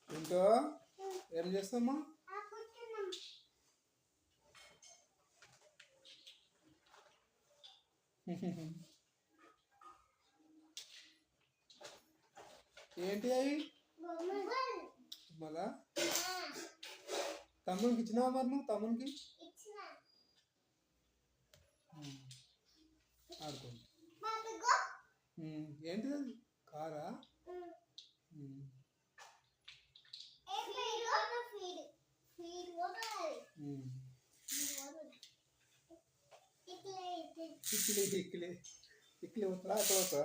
ఇంకా ఏం చేస్తామా? ఏంటి అవి మళ్ళా తమ్మునికి ఇచ్చినావా? మరి నువ్వు తమ్మునికి ఆడుకోండి. ఏంటిది అది? కారా? ఇక్కిలే ఇక్కిలే ఇక్కిలే పోతా అక్కడ పోతా.